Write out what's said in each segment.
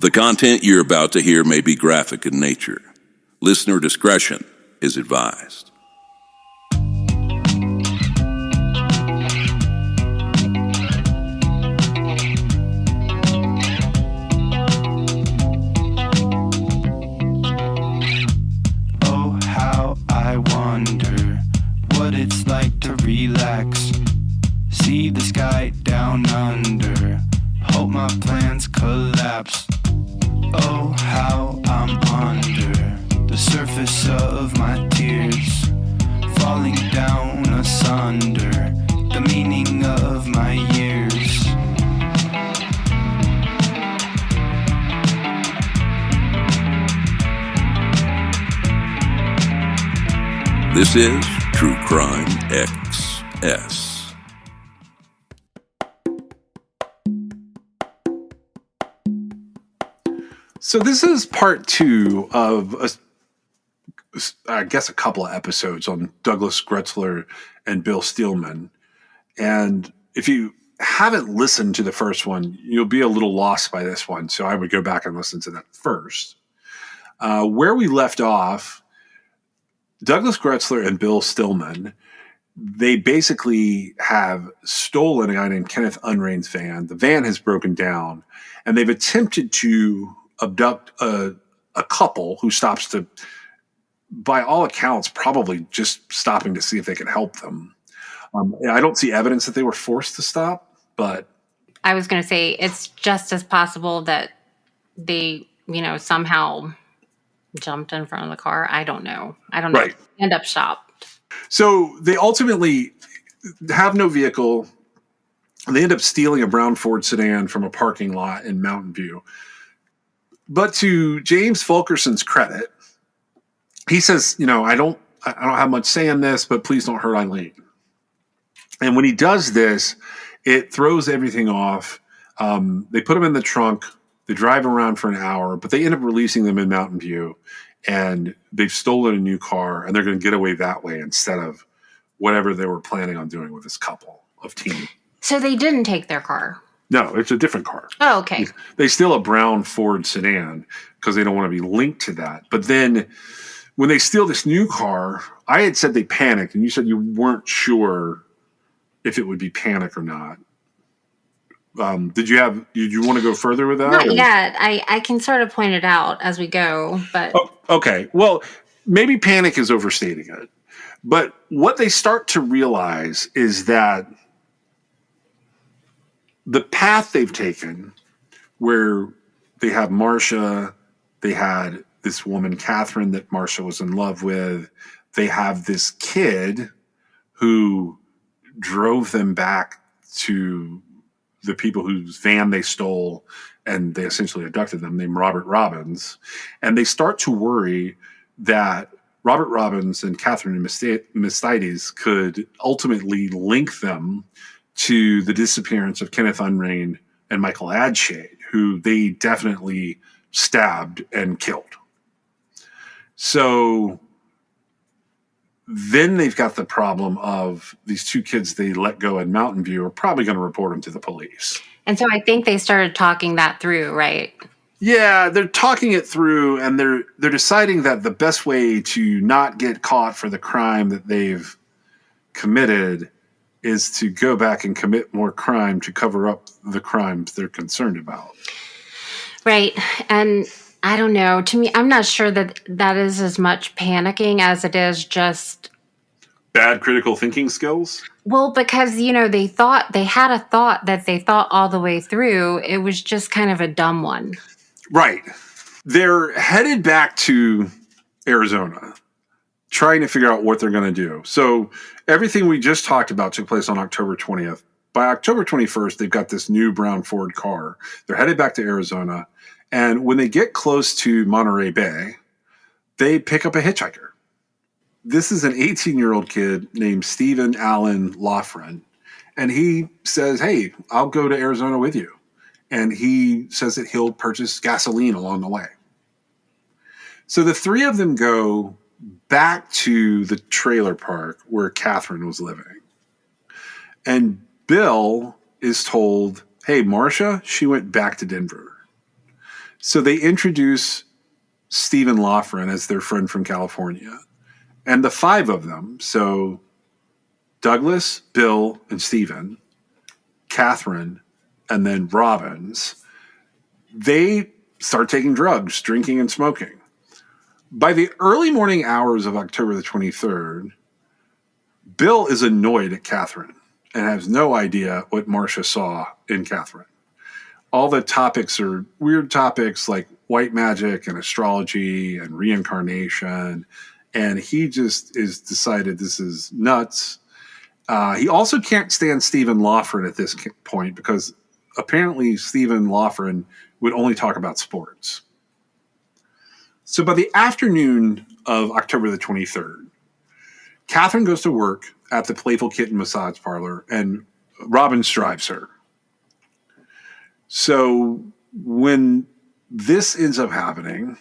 The content you're about to hear may be graphic in nature. Listener discretion is advised. Oh, how I wonder what it's like to relax. See the sky down under. Hope my plans collapse. Oh, how I'm under the surface of my tears, falling down asunder the meaning of my years. This is True Crime XS. So this is part 2 of, I guess, a couple of episodes on Douglas Gretzler and Bill Steelman. And if you haven't listened to the first one, you'll be a little lost by this one. So I would go back and listen to that first. Where we left off, Douglas Gretzler and Bill Stillman, they basically have stolen a guy named Kenneth Unrain's van. The van has broken down, and they've attempted to abduct a couple who stops to, by all accounts, probably just stopping to see if they can help them. I don't see evidence that they were forced to stop, but I was going to say it's just as possible that they, somehow jumped in front of the car. I don't know. Right. End up stopped. So they ultimately have no vehicle. They end up stealing a brown Ford sedan from a parking lot in Mountain View. But to James Fulkerson's credit, he says, I don't have much say in this, but please don't hurt Eileen. And when he does this, it throws everything off. They put them in the trunk. They drive around for an hour, but they end up releasing them in Mountain View. And they've stolen a new car, and they're going to get away that way instead of whatever they were planning on doing with this couple of teens. So they didn't take their car? No, it's a different car. Oh, okay. They steal a brown Ford sedan because they don't want to be linked to that. But then when they steal this new car, I had said they panicked, and you said you weren't sure if it would be panic or not. Did you want to go further with that? Not yet. I can sort of point it out as we go, but okay. Well, maybe panic is overstating it. But what they start to realize is that the path they've taken, where they have Marcia, they had this woman, Catherine, that Marcia was in love with. They have this kid who drove them back to the people whose van they stole, and they essentially abducted them, named Robert Robbins. And they start to worry that Robert Robbins and Catherine Mistides could ultimately link them to the disappearance of Kenneth Unrain and Michael Adshade, who they definitely stabbed and killed. So then they've got the problem of these two kids they let go in Mountain View are probably going to report them to the police. And so I think they started talking that through, right? Yeah, they're talking it through, and they're deciding that the best way to not get caught for the crime that they've committed is to go back and commit more crime to cover up the crimes they're concerned about. Right. And I don't know. To me, I'm not sure that is as much panicking as it is just bad critical thinking skills. Well, because, they had a thought that they thought all the way through. It was just kind of a dumb one. Right. They're headed back to Arizona, trying to figure out what they're going to do. So everything we just talked about took place on October 20th. By October 21st, they've got this new brown Ford car. They're headed back to Arizona. And when they get close to Monterey Bay, they pick up a hitchhiker. This is an 18-year-old kid named Stephen Allen Loughran. And he says, hey, I'll go to Arizona with you. And he says that he'll purchase gasoline along the way. So the three of them go back to the trailer park where Catherine was living. And Bill is told, hey, Marcia, she went back to Denver. So they introduce Stephen Loughran as their friend from California. And the five of them, so Douglas, Bill, and Stephen, Catherine, and then Robbins, they start taking drugs, drinking and smoking. By the early morning hours of October the 23rd, Bill is annoyed at Catherine and has no idea what Marcia saw in Catherine. All the topics are weird topics like white magic and astrology and reincarnation. And he just is decided this is nuts. He also can't stand Stephen Loughran at this point because apparently Stephen Loughran would only talk about sports. So by the afternoon of October the 23rd, Catherine goes to work at the Playful Kitten massage parlor and Robbins drives her. So when this ends up happening,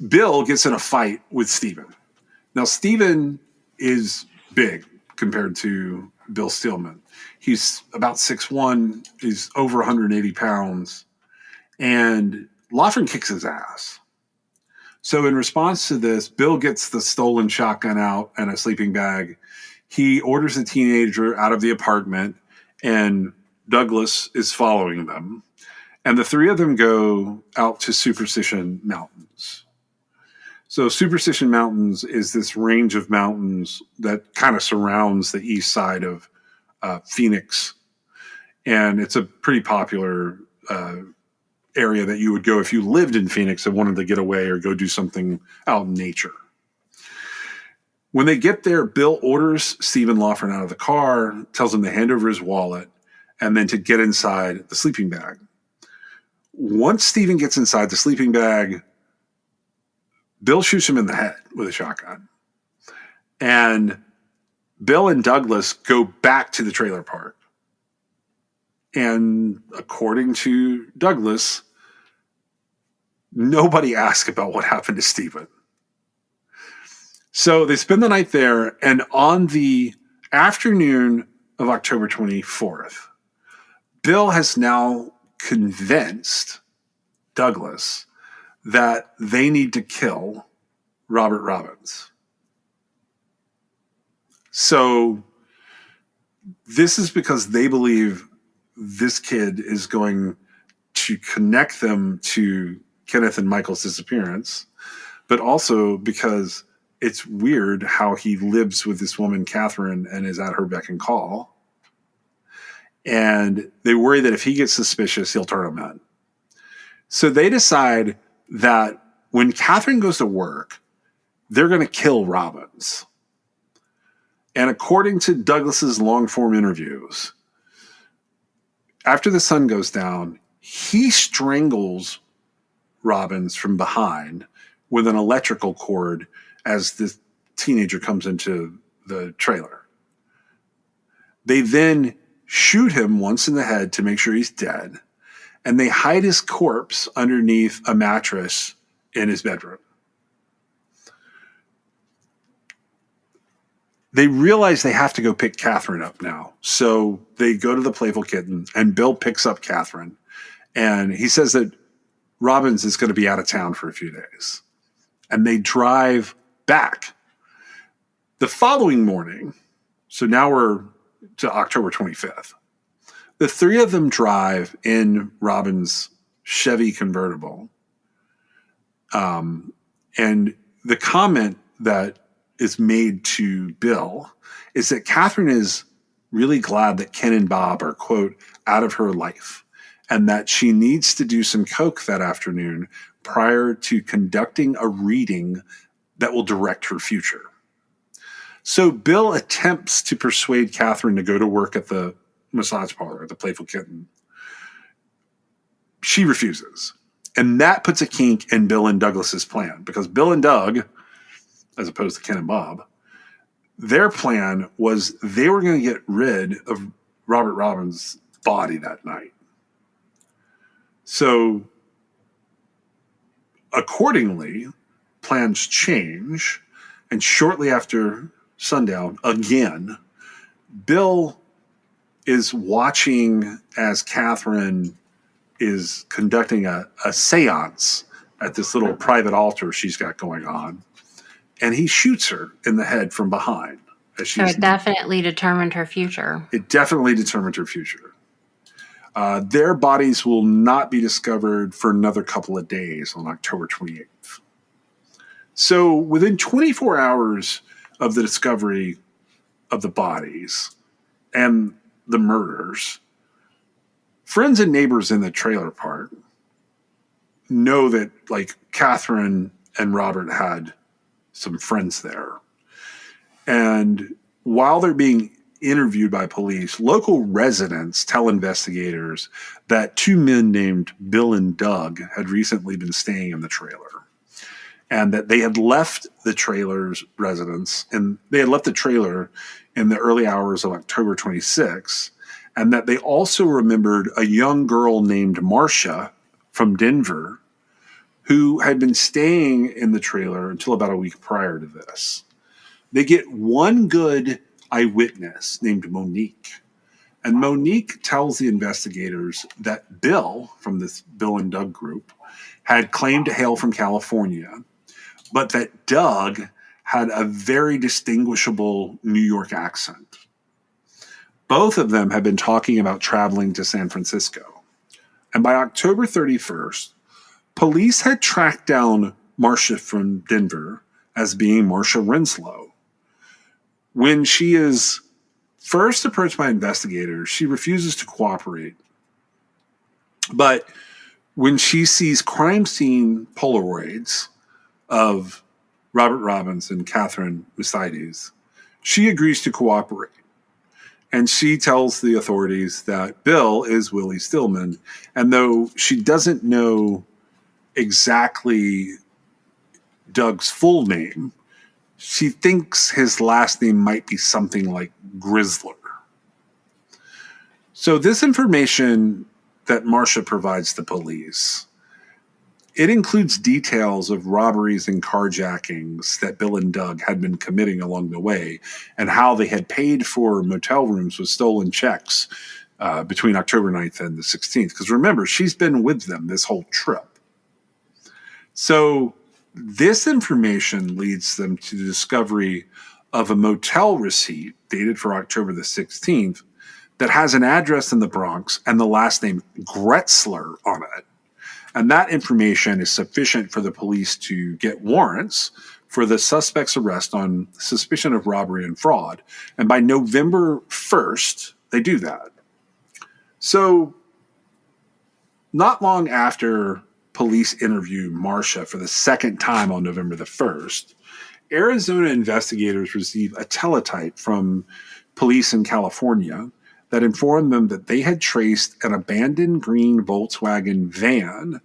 Bill gets in a fight with Stephen. Now, Stephen is big compared to Bill Stillman. He's about 6'1", he's over 180 pounds, and Loughran kicks his ass. So in response to this, Bill gets the stolen shotgun out and a sleeping bag. He orders the teenager out of the apartment, and Douglas is following them. And the three of them go out to Superstition Mountains. So Superstition Mountains is this range of mountains that kind of surrounds the east side of Phoenix. And it's a pretty popular area that you would go if you lived in Phoenix and wanted to get away or go do something out in nature. When they get there, Bill orders Stephen Loughran out of the car, tells him to hand over his wallet, and then to get inside the sleeping bag. Once Stephen gets inside the sleeping bag, Bill shoots him in the head with a shotgun. And Bill and Douglas go back to the trailer park. And according to Douglas, nobody asked about what happened to Stephen. So they spend the night there, and on the afternoon of October 24th, Bill has now convinced Douglas that they need to kill Robert Robbins. So this is because they believe this kid is going to connect them to Kenneth and Michael's disappearance, but also because it's weird how he lives with this woman, Catherine, and is at her beck and call. And they worry that if he gets suspicious, he'll turn him in. So they decide that when Catherine goes to work, they're going to kill Robbins. And according to Douglas's long-form interviews, after the sun goes down, he strangles Robbins from behind with an electrical cord as the teenager comes into the trailer. They then shoot him once in the head to make sure he's dead, and they hide his corpse underneath a mattress in his bedroom. They realize they have to go pick Catherine up now. So they go to the Playful Kitten, and Bill picks up Catherine. And he says that Robbins is going to be out of town for a few days. And they drive back. The following morning, so now we're to October 25th, the three of them drive in Robbins' Chevy convertible. And the comment that is made to Bill is that Catherine is really glad that Ken and Bob are, quote, out of her life, and that she needs to do some coke that afternoon prior to conducting a reading that will direct her future. So Bill attempts to persuade Catherine to go to work at the massage parlor, the Playful Kitten. She refuses. And that puts a kink in Bill and Douglas's plan, because Bill and Doug, as opposed to Ken and Bob, their plan was they were going to get rid of Robert Robbins' body that night. So accordingly, plans change, and shortly after sundown, again, Bill is watching as Catherine is conducting a seance at this little private altar she's got going on. And he shoots her in the head from behind. So it definitely determined her future. It definitely determined her future. Their bodies will not be discovered for another couple of days on October 28th. So within 24 hours of the discovery of the bodies and the murders, friends and neighbors in the trailer park know that, like, Catherine and Robert had some friends there. And while they're being interviewed by police, local residents tell investigators that two men named Bill and Doug had recently been staying in the trailer, and that they had left the trailer's residence, and they had left the trailer in the early hours of October 26th, and that they also remembered a young girl named Marcia from Denver who had been staying in the trailer until about a week prior to this. They get one good eyewitness named Monique. And Monique tells the investigators that Bill, from this Bill and Doug group, had claimed to hail from California, but that Doug had a very distinguishable New York accent. Both of them had been talking about traveling to San Francisco. And by October 31st, police had tracked down Marcia from Denver as being Marcia Renslow. When she is first approached by investigators, she refuses to cooperate. But when she sees crime scene Polaroids of Robert Robbins and Catherine Mercedes, she agrees to cooperate. And she tells the authorities that Bill is Willie Stillman. And though she doesn't know exactly Doug's full name, she thinks his last name might be something like Grizzler. So this information that Marcia provides the police, it includes details of robberies and carjackings that Bill and Doug had been committing along the way, and how they had paid for motel rooms with stolen checks between October 9th and the 16th. Because remember, she's been with them this whole trip. So this information leads them to the discovery of a motel receipt dated for October the 16th that has an address in the Bronx and the last name Gretzler on it. And that information is sufficient for the police to get warrants for the suspect's arrest on suspicion of robbery and fraud. And by November 1st, they do that. So not long after police interview Marcia for the second time on November the 1st, Arizona investigators receive a teletype from police in California that informed them that they had traced an abandoned green Volkswagen van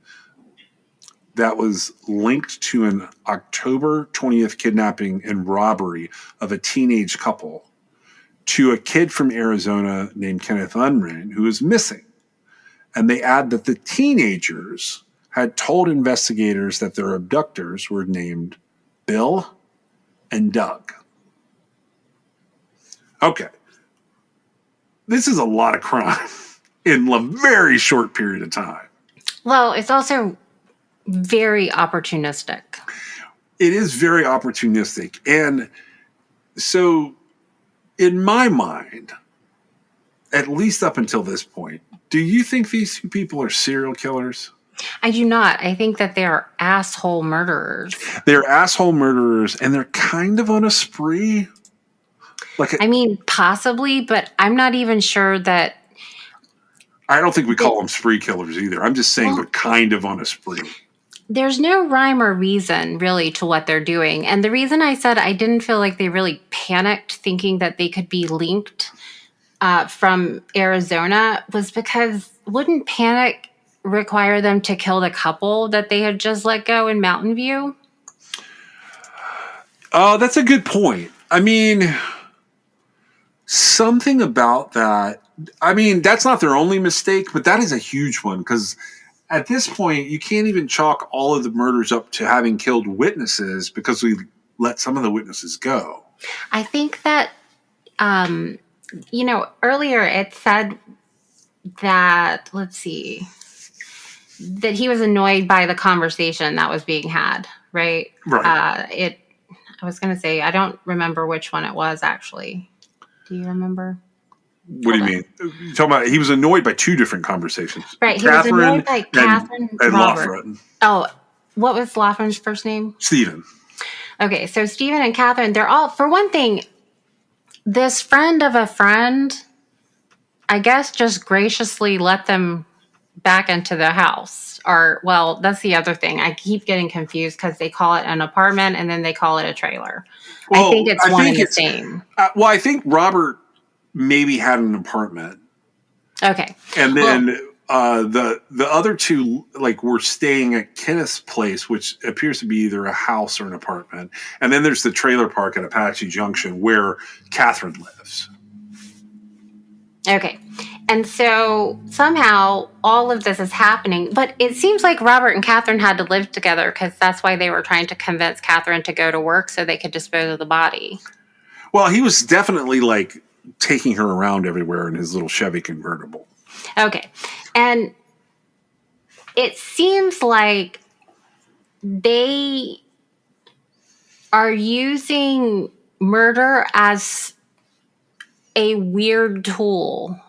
that was linked to an October 20th kidnapping and robbery of a teenage couple to a kid from Arizona named Kenneth Unrin, who is missing. And they add that the teenagers had told investigators that their abductors were named Bill and Doug. Okay. This is a lot of crime in a very short period of time. Well, it's also very opportunistic. It is very opportunistic. And so, in my mind, at least up until this point, do you think these two people are serial killers? I do not. I think that they are asshole murderers. They're asshole murderers, and they're kind of on a spree. I mean, possibly, but I'm not even sure that. I don't think we call them spree killers either. I'm just saying they're kind of on a spree. There's no rhyme or reason really to what they're doing. And the reason I said I didn't feel like they really panicked thinking that they could be linked from Arizona was because wouldn't panic require them to kill the couple that they had just let go in Mountain View? Oh, that's a good point. I mean, something about that. I mean, that's not their only mistake, but that is a huge one because at this point, you can't even chalk all of the murders up to having killed witnesses because we let some of the witnesses go. I think that, earlier it said that, let's see. that he was annoyed by the conversation that was being had, right? Right. I was going to say, I don't remember which one it was actually. Do you remember? What do you mean? You're talking about he was annoyed by two different conversations. Right. He was annoyed by Catherine and Robert. Loughran. Oh, what was Loughran's first name? Stephen. Okay, so Stephen and Catherine, they're all, for one thing, this friend of a friend, I guess, just graciously let them back into the house. Or, well, that's the other thing. I keep getting confused because they call it an apartment and then they call it a trailer. Well, I think it's one and the same. Well, I think Robert maybe had an apartment. Okay. And then the other two, like, were staying at Kenneth's place, which appears to be either a house or an apartment. And then there's the trailer park at Apache Junction where Catherine lives. Okay. And so somehow all of this is happening, but it seems like Robert and Catherine had to live together because that's why they were trying to convince Catherine to go to work so they could dispose of the body. Well, he was definitely like taking her around everywhere in his little Chevy convertible. Okay. And it seems like they are using murder as a weird tool.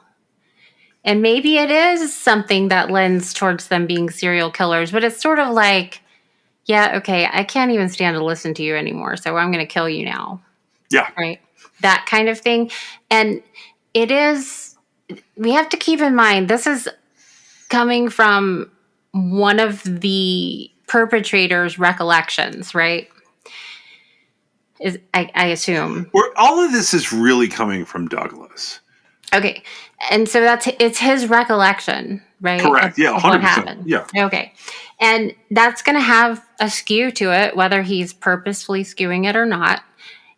And maybe it is something that lends towards them being serial killers, but it's sort of like, yeah, okay, I can't even stand to listen to you anymore, so I'm going to kill you now. Yeah. Right? That kind of thing. And it is, we have to keep in mind, this is coming from one of the perpetrator's recollections, right? I assume. All of this is really coming from Douglas. Okay. And so it's his recollection, right? Correct. Yeah, 100%. What happened. Yeah. Okay. And that's going to have a skew to it, whether he's purposefully skewing it or not.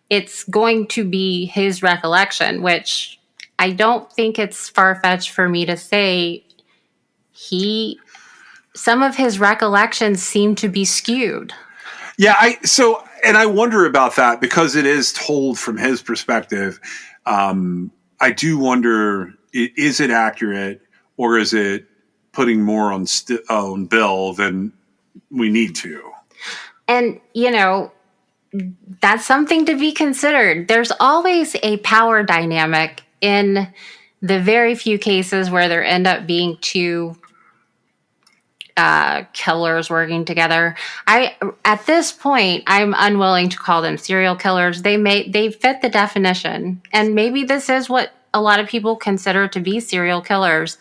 It's going to be his recollection, which I don't think it's far-fetched for me to say some of his recollections seem to be skewed. Yeah, I wonder about that because it is told from his perspective. I do wonder, is it accurate or is it putting more on Bill than we need to? And, that's something to be considered. There's always a power dynamic in the very few cases where there end up being two killers working together. At this point, I'm unwilling to call them serial killers. They fit the definition, and maybe this is what a lot of people consider to be serial killers,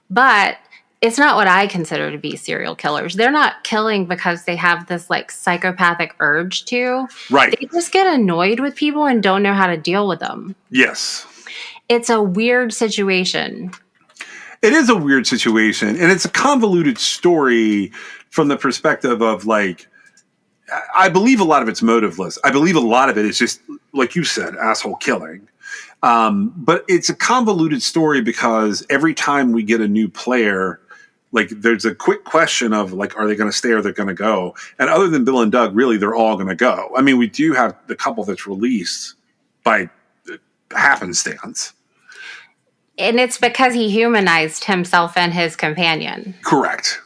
but it's not what I consider to be serial killers. They're not killing because they have this like psychopathic urge to. Right. They just get annoyed with people and don't know how to deal with them. Yes. It's a weird situation. It is a weird situation, and it's a convoluted story from the perspective of, like, I believe a lot of it's motiveless. I believe a lot of it is just, like you said, asshole killing. But it's a convoluted story because every time we get a new player, like, there's a quick question of, like, are they going to stay or they're going to go? And other than Bill and Doug, really, they're all going to go. I mean, we do have the couple that's released by happenstance. And it's because he humanized himself and his companion. Correct.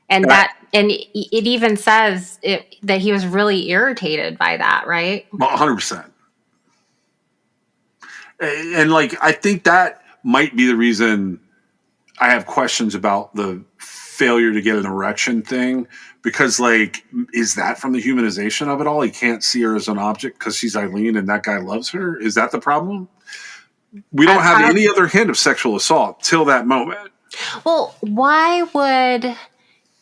And it even says that he was really irritated by that, right? 100%. And, like, I think that might be the reason I have questions about the failure to get an erection thing. Because, like, is that from the humanization of it all? He can't see her as an object because she's Eileen and that guy loves her? Is that the problem? We don't have any other hint of sexual assault till that moment. Well, why would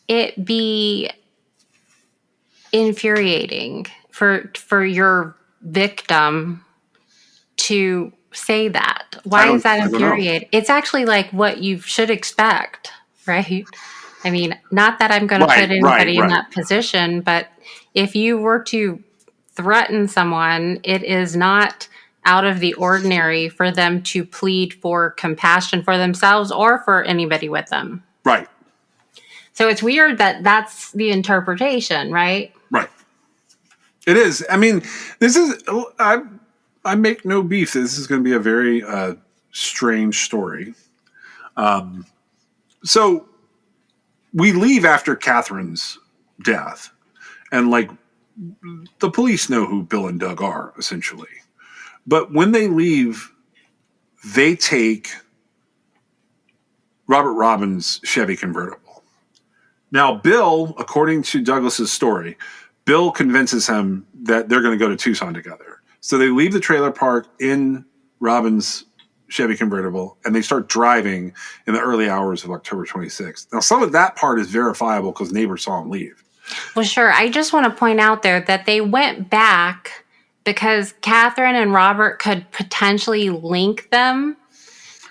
it be infuriating for your victim to say that? Why is that infuriating? It's actually like what you should expect, right? I mean, not that I'm going to put anybody in that position, but if you were to threaten someone, it is not out of the ordinary for them to plead for compassion for themselves or for anybody with them. Right. So it's weird that that's the interpretation, right? Right. It is. I mean, this is, I make no beef. This is going to be a very strange story. So we leave after Catherine's death, and like the police know who Bill and Doug are essentially. But when they leave, they take Robert Robbins' Chevy convertible. Now, Bill, according to Douglas's story, Bill convinces him that they're going to go to Tucson together. So they leave the trailer park in Robbins' Chevy convertible, and they start driving in the early hours of October 26th. Now, some of that part is verifiable because neighbors saw him leave. Well, sure. I just want to point out there that they went back because Catherine and Robert could potentially link them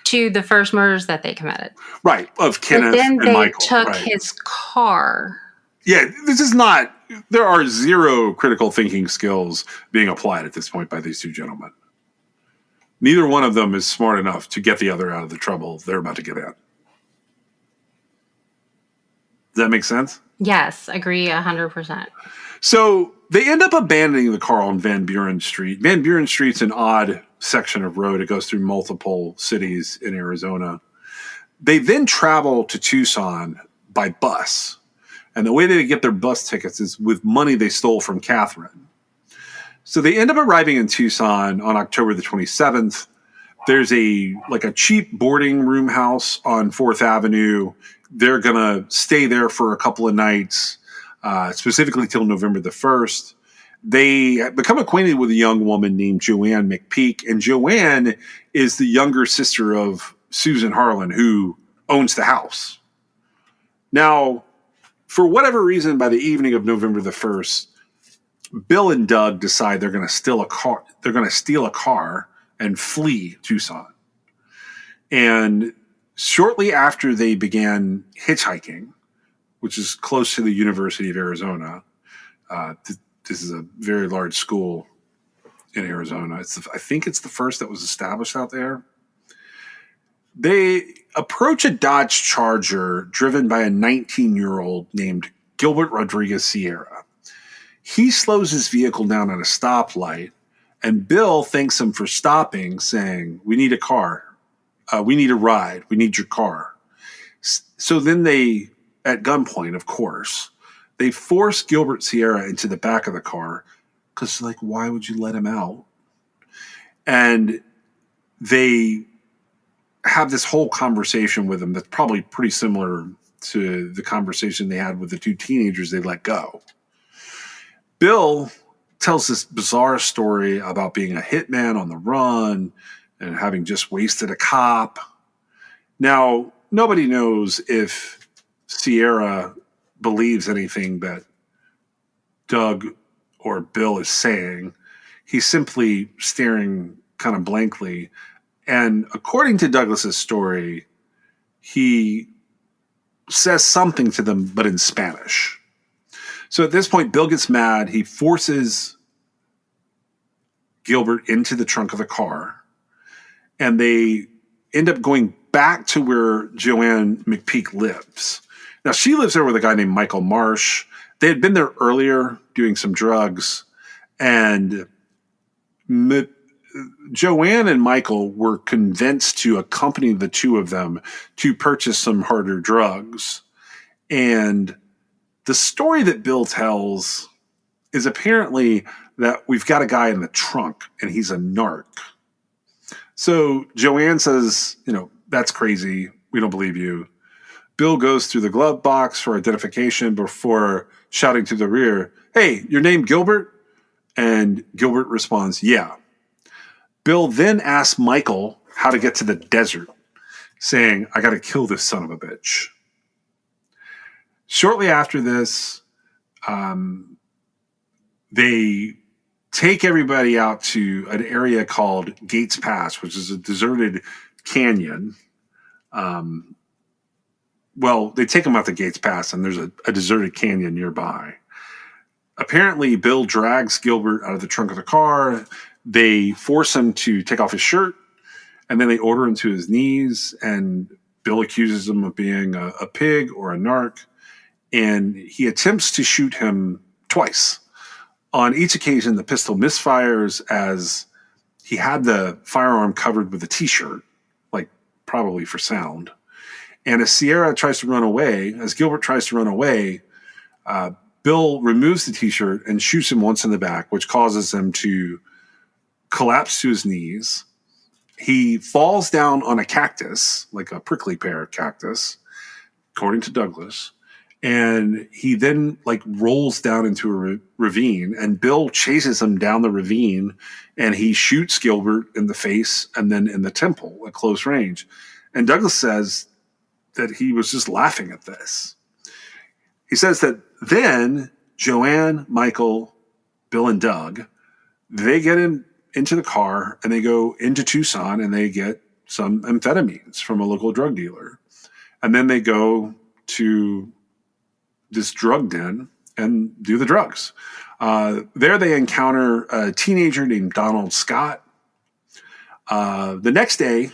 to the first murders that they committed. Right, of Kenneth But then and they Michael. took right. his car. Yeah, this is not, there are zero critical thinking skills being applied at this point by these two gentlemen. Neither one of them is smart enough to get the other out of the trouble they're about to get in. Does that make sense? Yes, agree 100%. So they end up abandoning the car on Van Buren Street. Van Buren Street's an odd section of road. It goes through multiple cities in Arizona. They then travel to Tucson by bus. And the way they get their bus tickets is with money they stole from Catherine. So they end up arriving in Tucson on October the 27th. There's a cheap boarding room house on 4th Avenue. They're going to stay there for a couple of nights, specifically till November the 1st. They become acquainted with a young woman named Joanne McPeak. And Joanne is the younger sister of Susan Harlan, who owns the house. Now, for whatever reason, by the evening of November the 1st, Bill and Doug decide they're going to steal a car. They're going to steal a car and flee Tucson. And shortly after they began hitchhiking, which is close to the University of Arizona, this is a very large school in Arizona. I think it's the first that was established out there. They approach a Dodge Charger driven by a 19-year-old named Gilbert Rodriguez Sierra. He slows his vehicle down at a stoplight, and Bill thanks him for stopping, saying, "We need a car. We need a ride. We need your car." So then they, at gunpoint, of course, they force Gilbert Sierra into the back of the car because, why would you let him out? And they have this whole conversation with him that's probably pretty similar to the conversation they had with the two teenagers they let go. Bill tells this bizarre story about being a hitman on the run and having just wasted a cop. Now, nobody knows if Sierra believes anything that Doug or Bill is saying. He's simply staring kind of blankly. And according to Douglas's story, he says something to them, but in Spanish. So at this point, Bill gets mad. He forces Gilbert into the trunk of the car, and they end up going back to where Joanne McPeak lives. Now, she lives there with a guy named Michael Marsh. They had been there earlier doing some drugs, and Joanne and Michael were convinced to accompany the two of them to purchase some harder drugs. And the story that Bill tells is apparently that we've got a guy in the trunk and he's a narc. So Joanne says, that's crazy. We don't believe you. Bill goes through the glove box for identification before shouting to the rear, "Hey, your name Gilbert?" And Gilbert responds, "Yeah." Bill then asks Michael how to get to the desert, saying, "I got to kill this son of a bitch." Shortly after this, they take everybody out to an area called Gates Pass, which is a deserted canyon. They take them out to Gates Pass, and there's a deserted canyon nearby. Apparently, Bill drags Gilbert out of the trunk of the car. They force him to take off his shirt, and then they order him to his knees, and Bill accuses him of being a pig or a narc, and he attempts to shoot him twice. On each occasion, the pistol misfires as he had the firearm covered with a T-shirt, probably for sound. And as Sierra tries to run away, as Gilbert tries to run away, Bill removes the t-shirt and shoots him once in the back, which causes him to collapse to his knees. He falls down on a cactus, like a prickly pear cactus, according to Douglas. And he then rolls down into a ravine, and Bill chases him down the ravine, and he shoots Gilbert in the face and then in the temple at close range. And Douglas says that he was just laughing at this. He says that then Joanne, Michael, Bill, and Doug, they get into the car and they go into Tucson and they get some amphetamines from a local drug dealer. And then they go to this drug den and do the drugs. There they encounter a teenager named Donald Scott. The next day,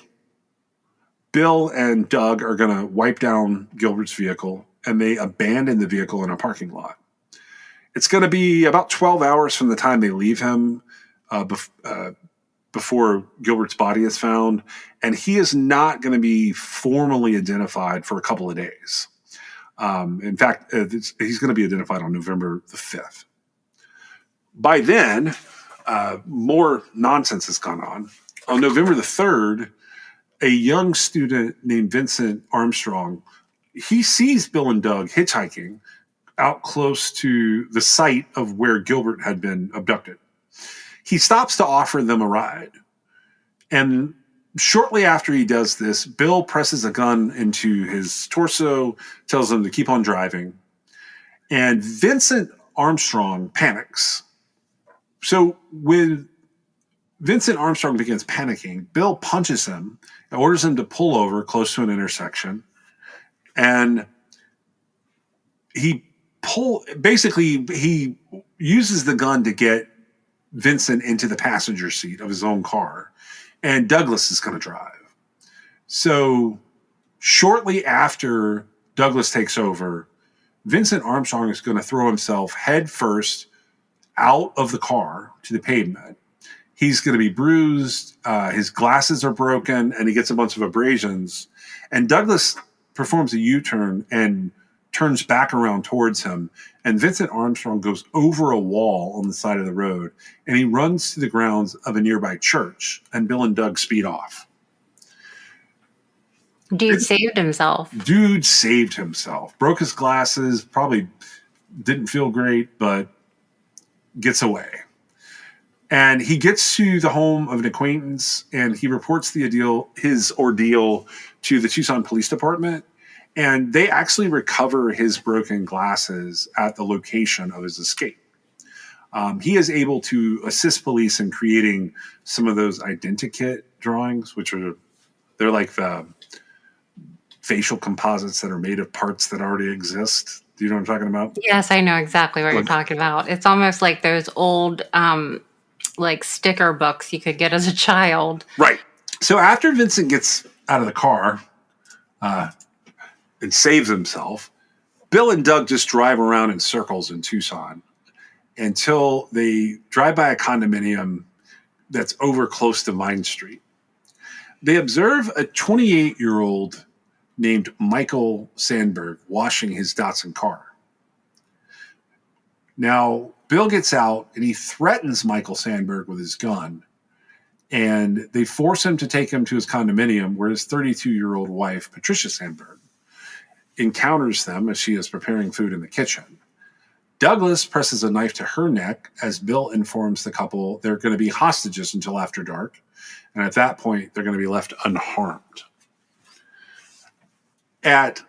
Bill and Doug are going to wipe down Gilbert's vehicle, and they abandon the vehicle in a parking lot. It's going to be about 12 hours from the time they leave him before Gilbert's body is found, and he is not going to be formally identified for a couple of days. In fact, he's going to be identified on November the 5th. By then, more nonsense has gone on. On November the 3rd, a young student named Vincent Armstrong, he sees Bill and Doug hitchhiking out close to the site of where Gilbert had been abducted. He stops to offer them a ride. And shortly after he does this, Bill presses a gun into his torso, tells him to keep on driving. And Vincent Armstrong panics. So when Vincent Armstrong begins panicking, Bill punches him and orders him to pull over close to an intersection. And he uses the gun to get Vincent into the passenger seat of his own car. And Douglas is going to drive. So shortly after Douglas takes over, Vincent Armstrong is going to throw himself head first out of the car to the pavement. He's going to be bruised. His glasses are broken, and he gets a bunch of abrasions. And Douglas performs a U-turn and turns back around towards him. And Vincent Armstrong goes over a wall on the side of the road, and he runs to the grounds of a nearby church. And Bill and Doug speed off. Dude saved himself. Broke his glasses, probably didn't feel great, but gets away. And he gets to the home of an acquaintance, and he reports his ordeal to the Tucson Police Department. And they actually recover his broken glasses at the location of his escape. He is able to assist police in creating some of those identikit drawings, they're like the facial composites that are made of parts that already exist. Do you know what I'm talking about? Yes, I know exactly what you're talking about. It's almost like those old sticker books you could get as a child. Right. So after Vincent gets out of the car and saves himself, Bill and Doug just drive around in circles in Tucson until they drive by a condominium that's over close to Vine Street. They observe a 28-year-old named Michael Sandberg washing his Datsun car. Now, Bill gets out and he threatens Michael Sandberg with his gun, and they force him to take him to his condominium where his 32-year-old wife, Patricia Sandberg, encounters them as she is preparing food in the kitchen. Douglas presses a knife to her neck as Bill informs the couple they're going to be hostages until after dark, and at that point, they're going to be left unharmed. At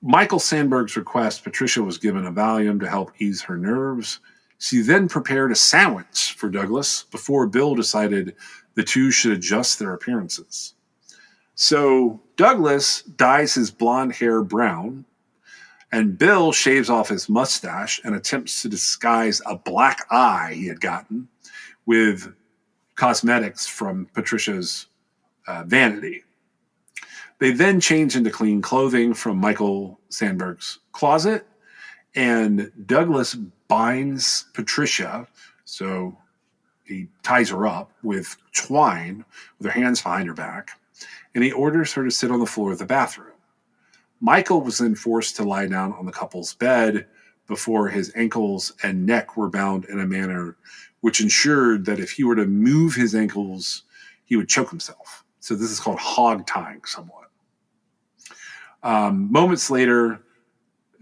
Michael Sandberg's request, Patricia was given a Valium to help ease her nerves. She then prepared a sandwich for Douglas before Bill decided the two should adjust their appearances. So Douglas dyes his blonde hair brown, and Bill shaves off his mustache and attempts to disguise a black eye he had gotten with cosmetics from Patricia's vanity. They then change into clean clothing from Michael Sandberg's closet, and Douglas binds Patricia, so he ties her up with twine with her hands behind her back, and he orders her to sit on the floor of the bathroom. Michael was then forced to lie down on the couple's bed before his ankles and neck were bound in a manner which ensured that if he were to move his ankles, he would choke himself. So this is called hog tying somewhat. Moments later,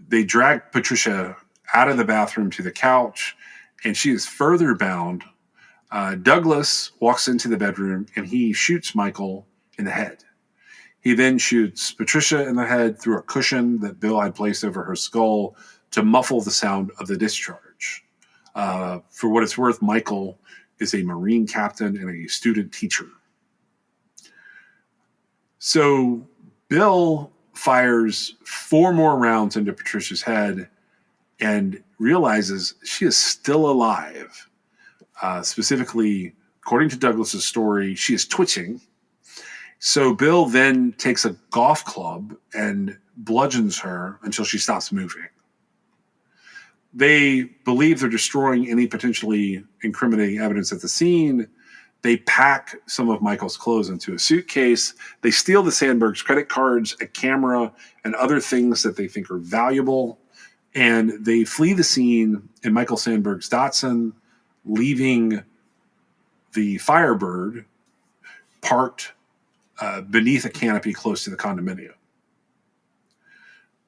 they drag Patricia out of the bathroom to the couch, and she is further bound. Douglas walks into the bedroom, and he shoots Michael in the head. He then shoots Patricia in the head through a cushion that Bill had placed over her skull to muffle the sound of the discharge. For what it's worth, Michael is a Marine captain and a student teacher. So Bill fires 4 more rounds into Patricia's head and realizes she is still alive. Specifically, according to Douglas's story, she is twitching. So Bill then takes a golf club and bludgeons her until she stops moving. They believe they're destroying any potentially incriminating evidence at the scene. They pack some of Michael's clothes into a suitcase. They steal the Sandbergs' credit cards, a camera, and other things that they think are valuable. And they flee the scene in Michael Sandberg's Datsun, leaving the Firebird parked beneath a canopy close to the condominium.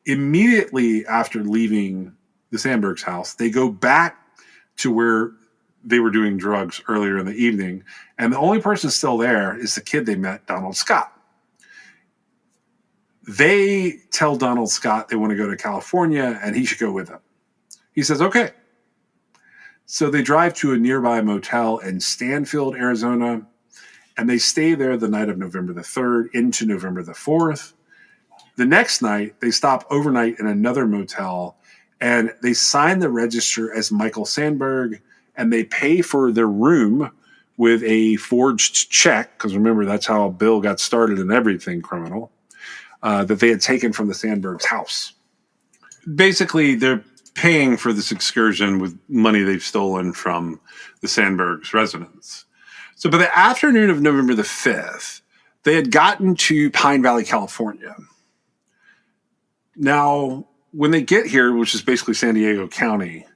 Immediately after leaving the Sandbergs' house, they go back to where they were doing drugs earlier in the evening, and the only person still there is the kid they met, Donald Scott. They tell Donald Scott they want to go to California and he should go with them. He says, okay. So they drive to a nearby motel in Stanfield, Arizona, and they stay there the night of November the 3rd into November the 4th. The next night, they stop overnight in another motel, and they sign the register as Michael Sandberg, and they pay for their room with a forged check, because remember, that's how Bill got started in everything criminal, that they had taken from the Sandbergs' house. Basically, they're paying for this excursion with money they've stolen from the Sandbergs' residence. So by the afternoon of November the 5th, they had gotten to Pine Valley, California. Now, when they get here, which is basically San Diego County,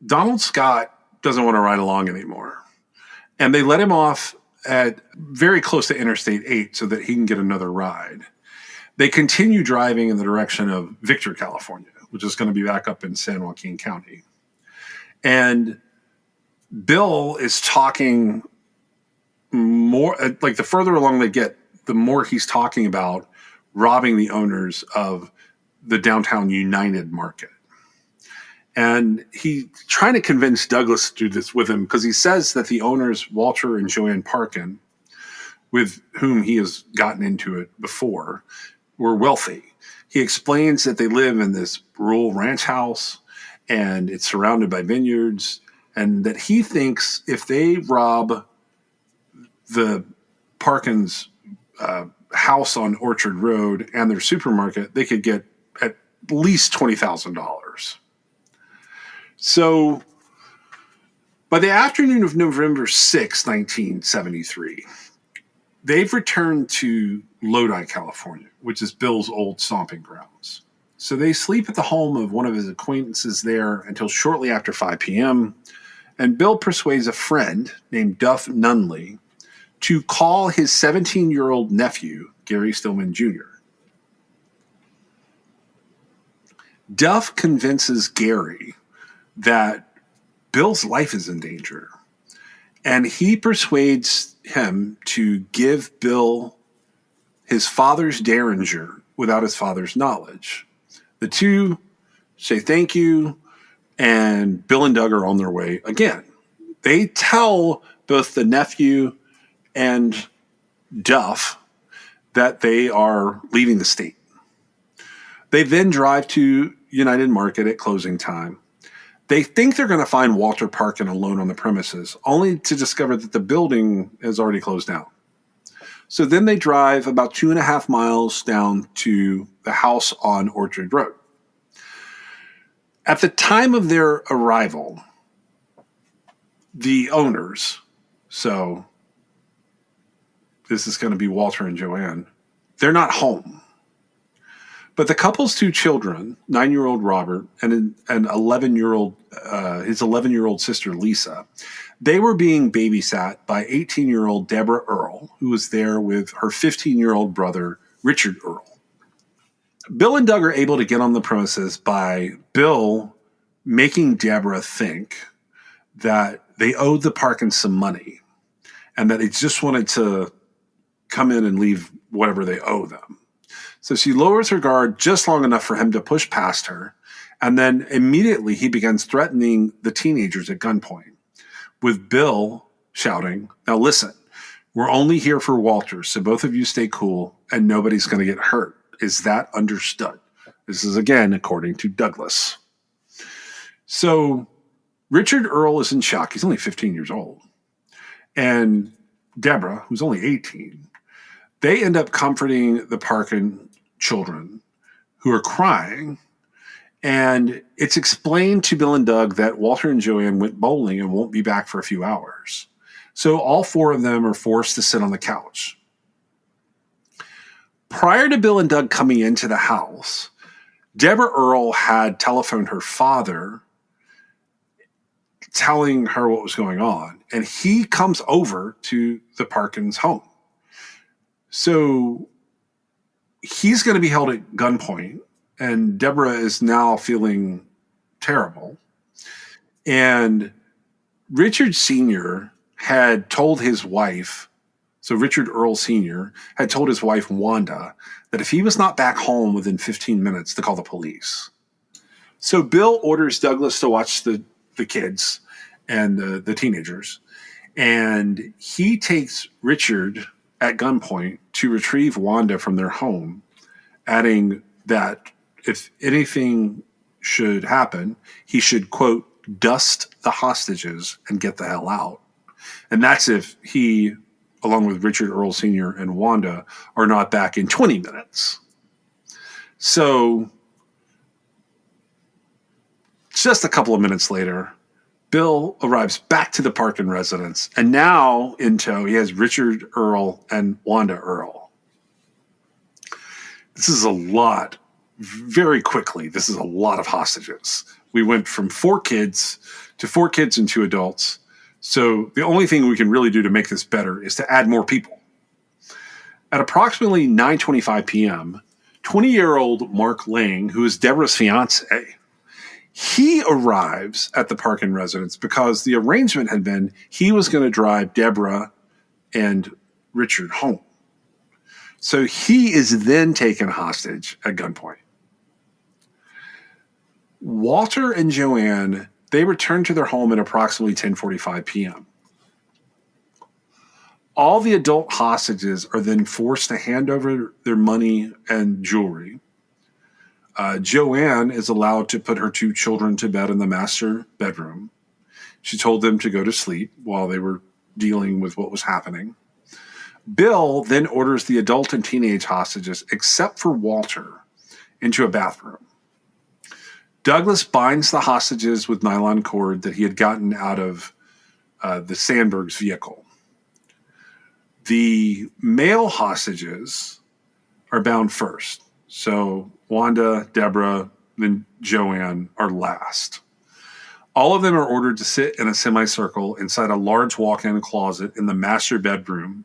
Donald Scott doesn't want to ride along anymore. And they let him off at very close to Interstate 8 so that he can get another ride. They continue driving in the direction of Victor, California, which is going to be back up in San Joaquin County. And Bill is talking more, like the further along they get, the more he's talking about robbing the owners of the downtown United Market. And he's trying to convince Douglas to do this with him because he says that the owners, Walter and Joanne Parkin, with whom he has gotten into it before, were wealthy. He explains that they live in this rural ranch house and it's surrounded by vineyards, and that he thinks if they rob the Parkins' house on Orchard Road and their supermarket, they could get at least $20,000. So by the afternoon of November 6, 1973, they've returned to Lodi, California, which is Bill's old stomping grounds. So they sleep at the home of one of his acquaintances there until shortly after 5 p.m., and Bill persuades a friend named Duff Nunley to call his 17-year-old nephew, Gary Stillman Jr. Duff convinces Gary that Bill's life is in danger, and he persuades him to give Bill his father's Derringer without his father's knowledge. The two say thank you, and Bill and Doug are on their way again. They tell both the nephew and Duff that they are leaving the state. They then drive to United Market at closing time. They think they're going to find Walter Parkin alone on the premises, only to discover that the building is already closed down. So then they drive about 2.5 miles down to the house on Orchard Road. At the time of their arrival, the owners, so this is going to be Walter and Joanne, they're not home. But the couple's two children, 9-year-old Robert and an 11-year-old, his 11-year-old sister Lisa, they were being babysat by 18-year-old Deborah Earl, who was there with her 15-year-old brother Richard Earl. Bill and Doug are able to get on the premises by Bill making Deborah think that they owed the Parkins some money and that they just wanted to come in and leave whatever they owe them. So she lowers her guard just long enough for him to push past her, and then immediately he begins threatening the teenagers at gunpoint, with Bill shouting, "Now listen, we're only here for Walter, so both of you stay cool and nobody's going to get hurt. Is that understood?" This is, again, according to Douglas. So Richard Earl is in shock. He's only 15 years old. And Deborah, who's only 18, they end up comforting the Parkin children who are crying. And it's explained to Bill and Doug that Walter and Joanne went bowling and won't be back for a few hours. So all four of them are forced to sit on the couch. Prior to Bill and Doug coming into the house, Deborah Earl had telephoned her father telling her what was going on, and he comes over to the Parkins home. So he's going to be held at gunpoint, and Deborah is now feeling terrible. And Richard Sr. had told his wife, so Richard Earl Sr. had told his wife, Wanda, that if he was not back home within 15 minutes to call the police. So Bill orders Douglas to watch the kids and the teenagers, and he takes Richard at gunpoint to retrieve Wanda from their home, adding that if anything should happen, he should, quote, dust the hostages and get the hell out. And that's if he, along with Richard Earl Sr. and Wanda, are not back in 20 minutes. So just a couple of minutes later, Bill arrives back to the Parkin residence, and now in tow he has Richard Earl and Wanda Earl. This is a lot, very quickly, this is a lot of hostages. We went from 4 kids to 4 kids and 2 adults. So the only thing we can really do to make this better is to add more people. At approximately 9:25 p.m., 20-year-old Mark Lang, who is Deborah's fiance, he arrives at the Parkin residence because the arrangement had been he was going to drive Deborah and Richard home. So he is then taken hostage at gunpoint. Walter and Joanne, they return to their home at approximately 10:45 p.m. All the adult hostages are then forced to hand over their money and jewelry. Joanne is allowed to put her 2 children to bed in the master bedroom. She told them to go to sleep while they were dealing with what was happening. Bill then orders the adult and teenage hostages, except for Walter, into a bathroom. Douglas binds the hostages with nylon cord that he had gotten out of the Sandberg's vehicle. The male hostages are bound first. So Wanda, Deborah, then Joanne are last. All of them are ordered to sit in a semicircle inside a large walk-in closet in the master bedroom,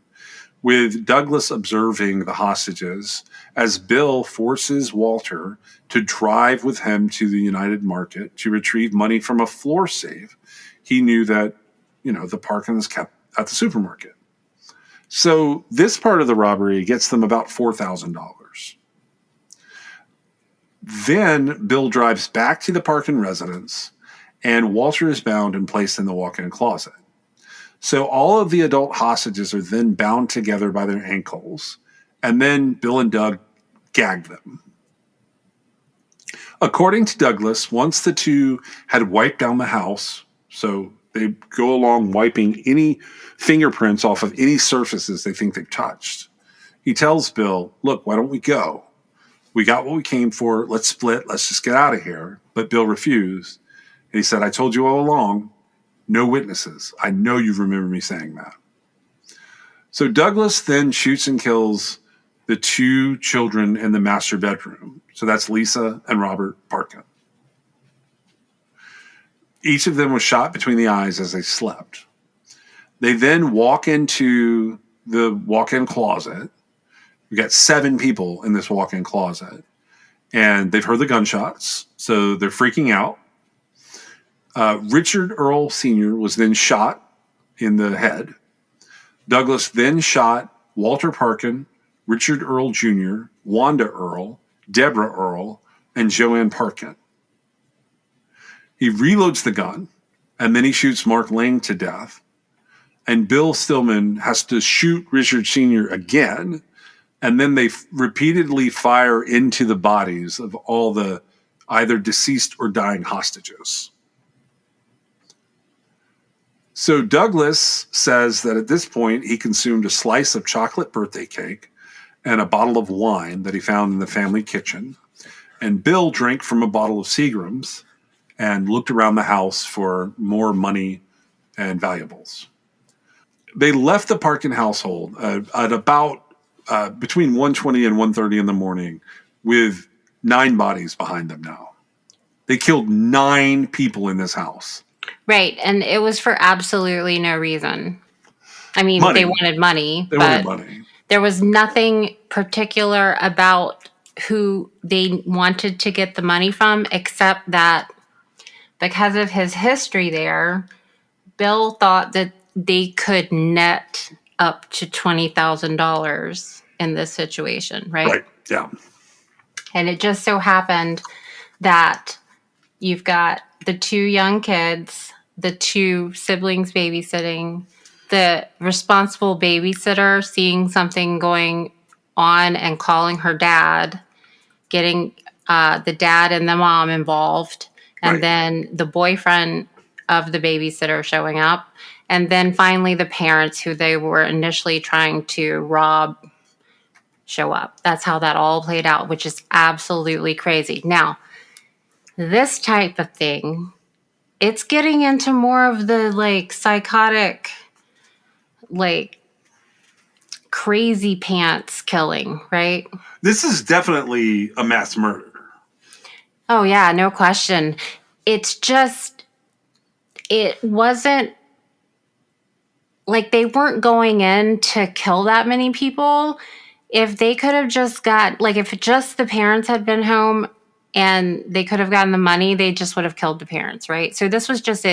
with Douglas observing the hostages as Bill forces Walter to drive with him to the United Market to retrieve money from a floor safe he knew that, the Parkins kept at the supermarket. So this part of the robbery gets them about $4,000. Then Bill drives back to the Parkin residence, and Walter is bound and placed in the walk-in closet. So all of the adult hostages are then bound together by their ankles, and then Bill and Doug gag them. According to Douglas, once the two had wiped down the house, so they go along wiping any fingerprints off of any surfaces they think they've touched, he tells Bill, "Look, why don't we go? We got what we came for. Let's split. Let's just get out of here." But Bill refused. And he said, "I told you all along, no witnesses. I know you remember me saying that." So Douglas then shoots and kills the two children in the master bedroom. So that's Lisa and Robert Parkin. Each of them was shot between the eyes as they slept. They then walk into the walk-in closet. We got 7 people in this walk-in closet. And they've heard the gunshots, so they're freaking out. Richard Earl Sr. was then shot in the head. Douglas then shot Walter Parkin, Richard Earl Jr., Wanda Earl, Deborah Earl, and Joanne Parkin. He reloads the gun, and then he shoots Mark Lang to death. And Bill Stillman has to shoot Richard Sr. again, and then they repeatedly fire into the bodies of all the either deceased or dying hostages. So Douglas says that at this point he consumed a slice of chocolate birthday cake and a bottle of wine that he found in the family kitchen. And Bill drank from a bottle of Seagram's and looked around the house for more money and valuables. They left the Parkin household at about between 1:20 and 1:30 in the morning with 9 bodies behind them now. They killed 9 people in this house. Right. And it was for absolutely no reason. I mean, Money. they wanted money. They but wanted money. There was nothing particular about who they wanted to get the money from, except that because of his history there, Bill thought that they could net up to $20,000 in this situation, right? Right, yeah. And it just so happened that you've got the 2 young kids, the 2 siblings babysitting, the responsible babysitter seeing something going on and calling her dad, getting the dad and the mom involved, and Right. then the boyfriend of the babysitter showing up, and then finally the parents who they were initially trying to rob show up. That's how that all played out, which is absolutely crazy. Now, this type of thing, it's getting into more of the like psychotic, like crazy pants killing, right? This is definitely a mass murder. Oh, yeah, no question. It's just, it wasn't like they weren't going in to kill that many people. If they could have just got, like, if just the parents had been home and they could have gotten the money, they just would have killed the parents, right? So this was just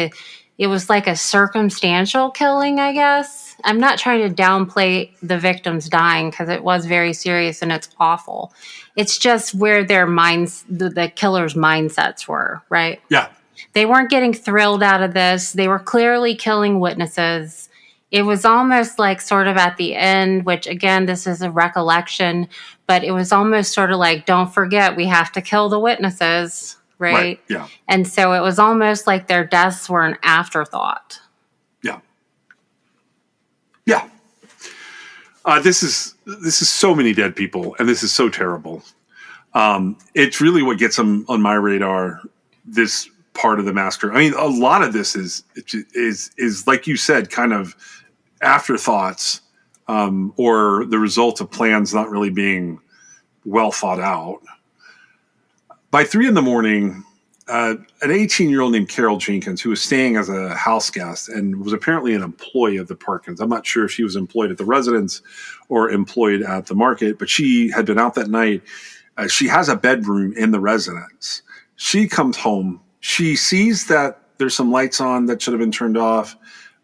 it was like a circumstantial killing, I guess. I'm not trying to downplay the victims dying because it was very serious and it's awful. It's just where their minds, the killer's mindsets were, right? Yeah. They weren't getting thrilled out of this. They were clearly killing witnesses. It was almost like sort of at the end, which again, this is a recollection, but it was almost sort of like, don't forget, we have to kill the witnesses, right? Yeah. And so it was almost like their deaths were an afterthought. Yeah. Yeah. This is so many dead people, and this is so terrible. It's really what gets them on my radar. This part of the master. I mean, a lot of this is like you said, kind of afterthoughts, or the result of plans not really being well thought out. By 3 a.m, an 18-year-old named Carol Jenkins, who was staying as a house guest and was apparently an employee of the Parkins. I'm not sure if she was employed at the residence or employed at the market, but she had been out that night. She has a bedroom in the residence. She comes home. She sees that there's some lights on that should have been turned off,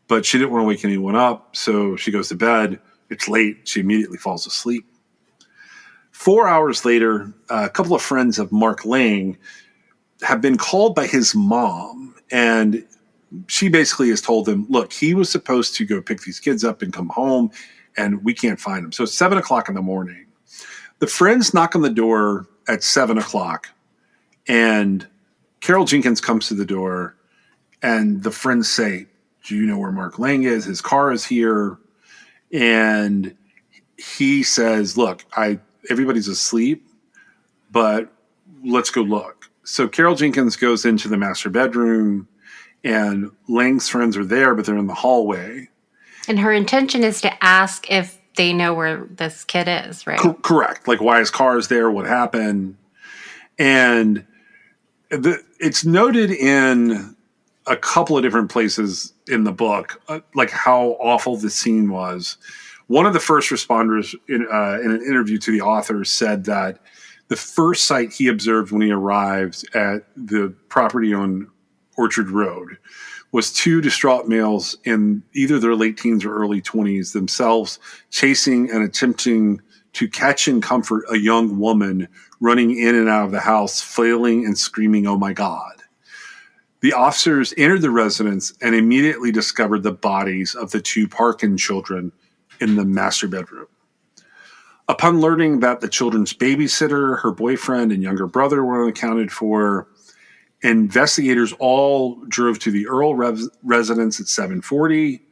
but she didn't want to wake anyone up, so she goes to bed. It's late. She immediately falls asleep. 4 hours later, a couple of friends of Mark Lang have been called by his mom, and she basically has told them, look, he was supposed to go pick these kids up and come home, and we can't find him. So it's 7 o'clock in the morning. The friends knock on the door at 7 o'clock, and Carol Jenkins comes to the door, and the friends say, do you know where Mark Lang is? His car is here. And he says, look, everybody's asleep, but let's go look. So Carol Jenkins goes into the master bedroom, and Lang's friends are there, but they're in the hallway. And her intention is to ask if they know where this kid is, right? Correct. Like, why his car is there, what happened. And it's noted in a couple of different places in the book, like how awful the scene was. One of the first responders in an interview to the author said that the first sight he observed when he arrived at the property on Orchard Road was two distraught males in either their late teens or early 20s, themselves chasing and attempting to catch and comfort a young woman running in and out of the house, flailing and screaming, "Oh my God." The officers entered the residence and immediately discovered the bodies of the two Parkin children in the master bedroom. Upon learning that the children's babysitter, her boyfriend, and younger brother were unaccounted for, investigators all drove to the Earl residence at 7:40.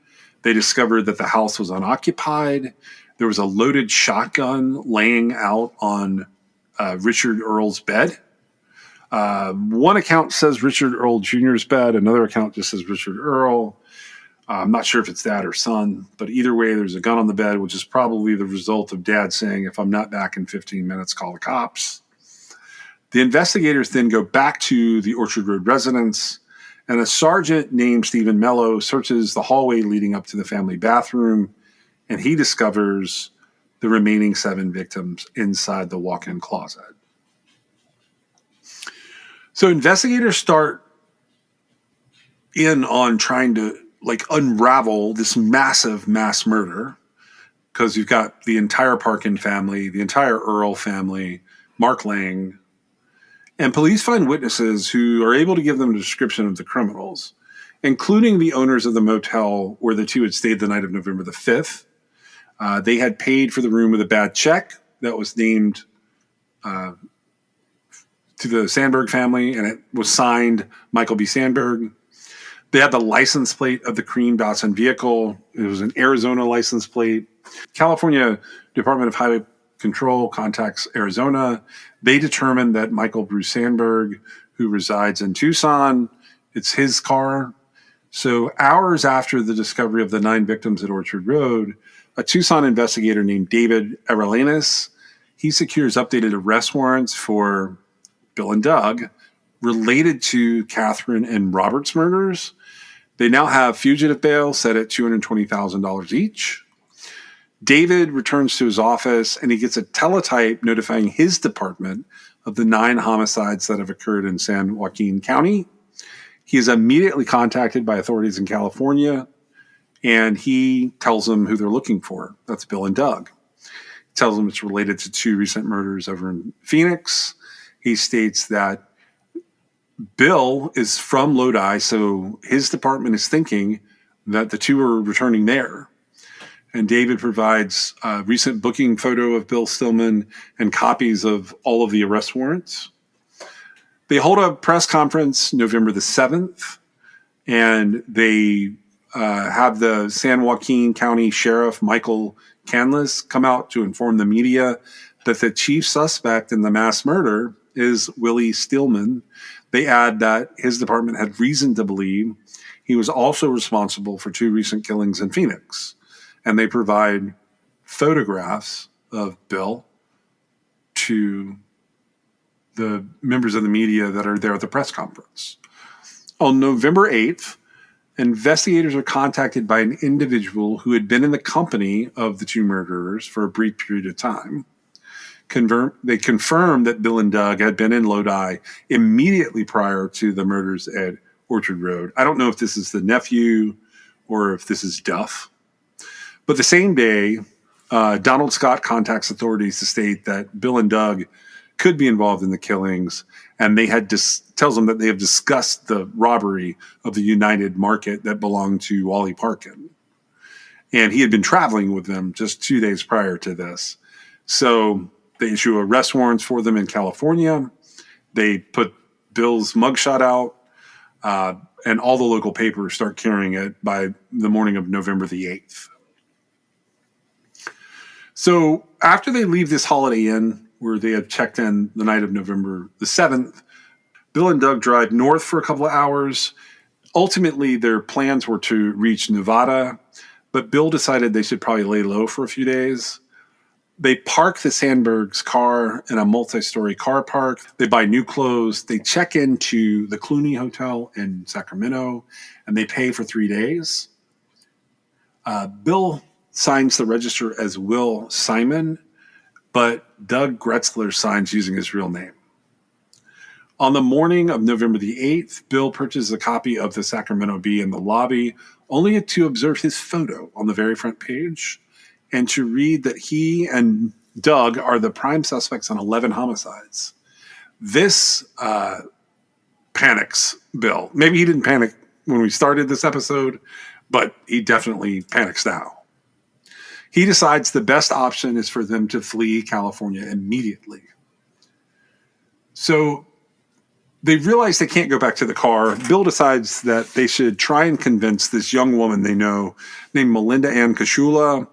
They discovered that the house was unoccupied. There was a loaded shotgun laying out on Richard Earl's bed. One account says Richard Earl Jr.'s bed. Another account just says Richard Earl. I'm not sure if it's dad or son, but either way, there's a gun on the bed, which is probably the result of dad saying, "If I'm not back in 15 minutes, call the cops." The investigators then go back to the Orchard Road residence, and a sergeant named Stephen Mello searches the hallway leading up to the family bathroom, and he discovers the remaining 7 victims inside the walk-in closet. So investigators start in on trying to unravel this massive mass murder, because you've got the entire Parkin family, the entire Earl family, Mark Lang, and police find witnesses who are able to give them a description of the criminals, including the owners of the motel where the two had stayed the night of November the 5th. They had paid for the room with a bad check that was named to the Sandberg family, and it was signed Michael B. Sandberg. They had the license plate of the cream Datsun vehicle. It was an Arizona license plate. California Department of Highway Control contacts Arizona. They determined that Michael Bruce Sandberg, who resides in Tucson, it's his car. So hours after the discovery of the 9 victims at Orchard Road, a Tucson investigator named David Arelinas, he secures updated arrest warrants for Bill and Doug related to Catherine and Robert's murders. They now have fugitive bail set at $220,000 each. David returns to his office and he gets a teletype notifying his department of the 9 homicides that have occurred in San Joaquin County. He is immediately contacted by authorities in California, and he tells them who they're looking for. That's Bill and Doug. He tells them it's related to 2 recent murders over in Phoenix. He states that Bill is from Lodi, so his department is thinking that the 2 are returning there. And David provides a recent booking photo of Bill Stillman and copies of all of the arrest warrants. They hold a press conference November the 7th, and they have the San Joaquin County Sheriff Michael Canlis come out to inform the media that the chief suspect in the mass murder is Willie Stillman. They add that his department had reason to believe he was also responsible for 2 recent killings in Phoenix. And they provide photographs of Bill to the members of the media that are there at the press conference. On November 8th, investigators are contacted by an individual who had been in the company of the 2 murderers for a brief period of time. They confirmed that Bill and Doug had been in Lodi immediately prior to the murders at Orchard Road. I don't know if this is the nephew or if this is Duff. But the same day, Donald Scott contacts authorities to state that Bill and Doug could be involved in the killings, and they had tells them that they have discussed the robbery of the United Market that belonged to Wally Parkin. And he had been traveling with them just 2 days prior to this. So they issue arrest warrants for them in California. They put Bill's mugshot out, and all the local papers start carrying it by the morning of November the 8th. So after they leave this Holiday Inn, where they have checked in the night of November the 7th, Bill and Doug drive north for a couple of hours. Ultimately, their plans were to reach Nevada. but Bill decided they should probably lay low for a few days. They park the Sandbergs' car in a multi-story car park. They buy new clothes. They check into the Clooney Hotel in Sacramento, and they pay for 3 days. Bill signs the register as Will Simon, but Doug Gretzler signs using his real name. On the morning of November the 8th, Bill purchases a copy of the Sacramento Bee in the lobby, only to observe his photo on the very front page and to read that he and Doug are the prime suspects in 11 homicides. This panics Bill. Maybe he didn't panic when we started this episode, but he definitely panics now. He decides the best option is for them to flee California immediately. So they realize they can't go back to the car. Bill decides that they should try and convince this young woman they know named Melinda Ann Koshula.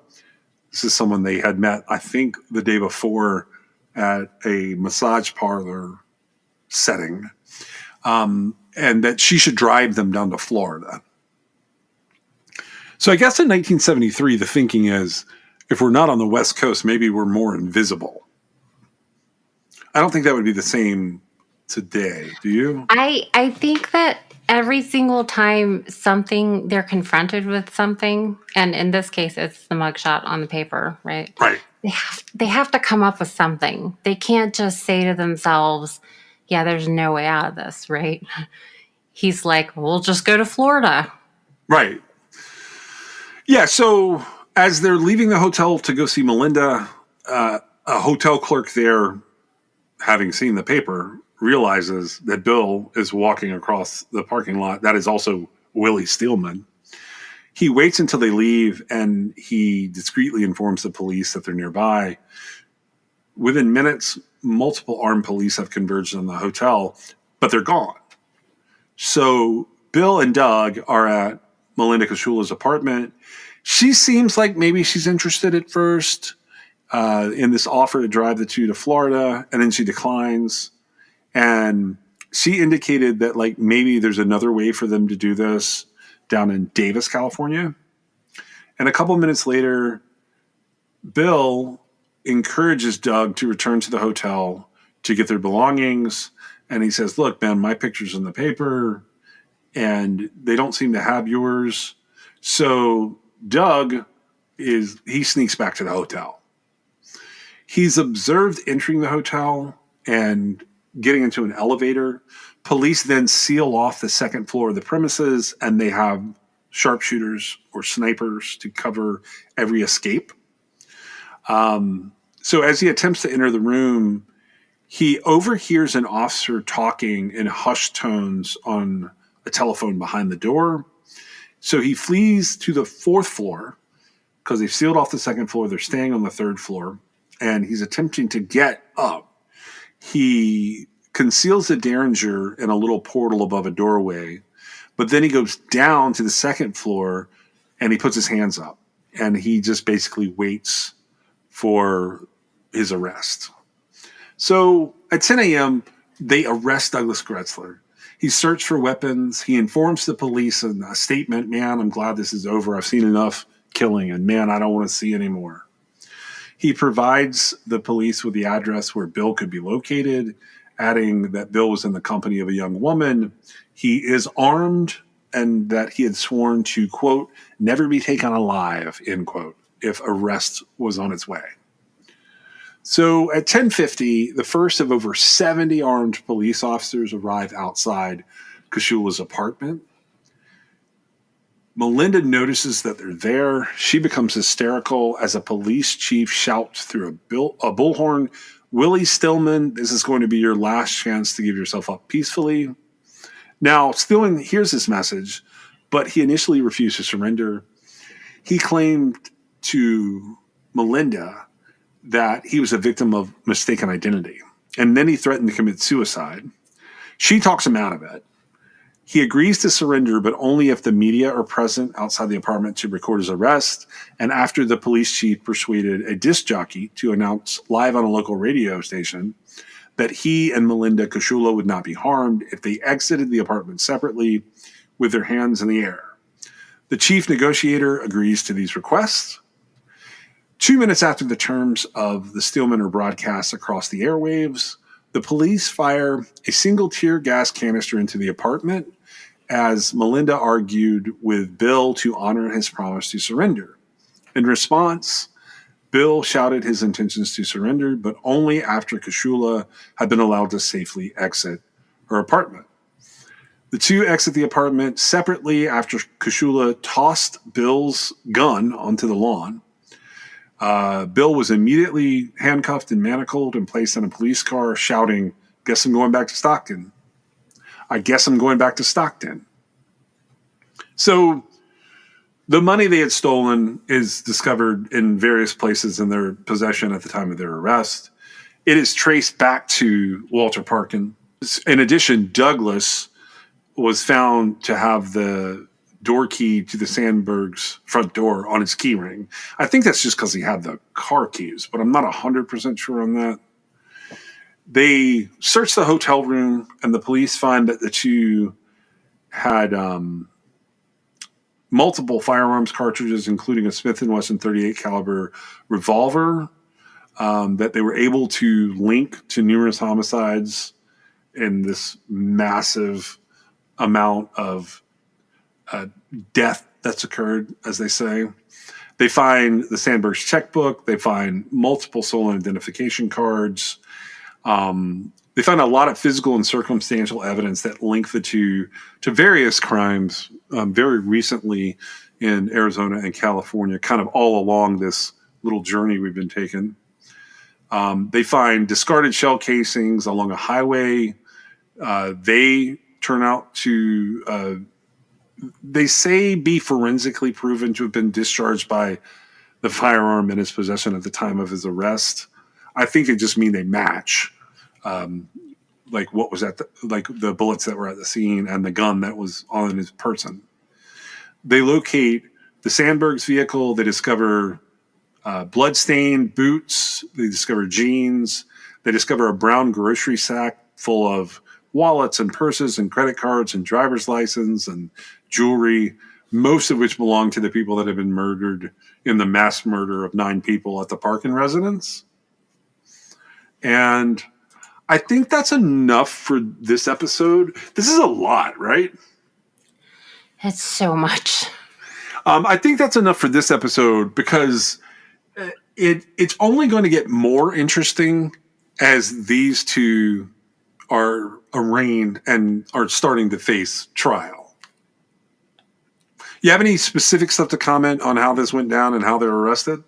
This is someone they had met, I think, the day before at a massage parlor setting, and that she should drive them down to Florida. So I guess in 1973, the thinking is, if we're not on the West Coast, maybe we're more invisible. I don't think that would be the same today. Do you? I think that every single time they're confronted with something, and in this case, it's the mugshot on the paper, right? Right. They have to come up with something. They can't just say to themselves, yeah, there's no way out of this, right? He's like, we'll just go to Florida. Right. Yeah, so as they're leaving the hotel to go see Melinda, a hotel clerk there, having seen the paper, realizes that Bill is walking across the parking lot. That is also Willie Steelman. He waits until they leave, and he discreetly informs the police that they're nearby. Within minutes, multiple armed police have converged on the hotel, but they're gone. So Bill and Doug are at Melinda Koshula's apartment. She seems like maybe she's interested at first in this offer to drive the two to Florida, and then she declines. And she indicated that like maybe there's another way for them to do this down in Davis, California. And a couple minutes later, Bill encourages Doug to return to the hotel to get their belongings. And he says, look, man, my picture's in the paper and they don't seem to have yours. So Doug he sneaks back to the hotel. He's observed entering the hotel and getting into an elevator. Police then seal off the second floor of the premises, and they have sharpshooters or snipers to cover every escape. So as he attempts to enter the room, he overhears an officer talking in hushed tones on a telephone behind the door. So he flees to the fourth floor because they've sealed off the second floor. They're staying on the third floor, and he's attempting to get up. He conceals the Derringer in a little portal above a doorway, but then he goes down to the second floor and he puts his hands up, and he just basically waits for his arrest. So at 10 a.m., they arrest Douglas Gretzler. He searched for weapons. He informs the police in a statement, man, I'm glad this is over. I've seen enough killing, and man, I don't want to see any more. He provides the police with the address where Bill could be located, adding that Bill was in the company of a young woman. He is armed and that he had sworn to, quote, never be taken alive, end quote, if arrest was on its way. So at 10:50, the first of over 70 armed police officers arrive outside Koshula's apartment. Melinda notices that they're there. She becomes hysterical as a police chief shouts through a bullhorn, Willie Stillman, this is going to be your last chance to give yourself up peacefully. Now, Stillman hears this message, but he initially refused to surrender. He claimed to Melinda that he was a victim of mistaken identity, and then he threatened to commit suicide. She talks him out of it. He agrees to surrender, but only if the media are present outside the apartment to record his arrest, and after the police chief persuaded a disc jockey to announce live on a local radio station that he and Melinda Koshula would not be harmed if they exited the apartment separately with their hands in the air. The chief negotiator agrees to these requests. 2 minutes after the terms of the Steelmen are broadcast across the airwaves, the police fire a single tear gas canister into the apartment as Melinda argued with Bill to honor his promise to surrender. In response, Bill shouted his intentions to surrender, but only after Kashula had been allowed to safely exit her apartment. The two exit the apartment separately after Kashula tossed Bill's gun onto the lawn. Bill was immediately handcuffed and manacled and placed in a police car, shouting, "Guess I'm going back to Stockton. I guess I'm going back to Stockton." So the money they had stolen is discovered in various places in their possession at the time of their arrest. It is traced back to Walter Parkin. In addition, Douglas was found to have the door key to the Sandbergs' front door on his key ring. I think that's just because he had the car keys, but I'm not 100% sure on that. They search the hotel room, and the police find that the two had multiple firearms cartridges, including a Smith & Wesson .38 caliber revolver that they were able to link to numerous homicides in this massive amount of death that's occurred, as they say. They find the Sandbergs' checkbook. They find multiple stolen identification cards. They find a lot of physical and circumstantial evidence that link the two to various crimes very recently in Arizona and California, kind of all along this little journey we've been taking. They find discarded shell casings along a highway. They turn out to, they say, be forensically proven to have been discharged by the firearm in his possession at the time of his arrest. I think it just mean they match. Like what was at the bullets that were at the scene and the gun that was on his person. They locate the Sandbergs' vehicle. They discover bloodstained boots. They discover jeans. They discover a brown grocery sack full of wallets and purses and credit cards and driver's license and jewelry, most of which belong to the people that have been murdered in the mass murder of 9 people at the Parkin residence. And I think that's enough for this episode. This is a lot, right? It's so much. I think that's enough for this episode because it's only going to get more interesting as these two are arraigned and are starting to face trial. You have any specific stuff to comment on how this went down and how they're arrested?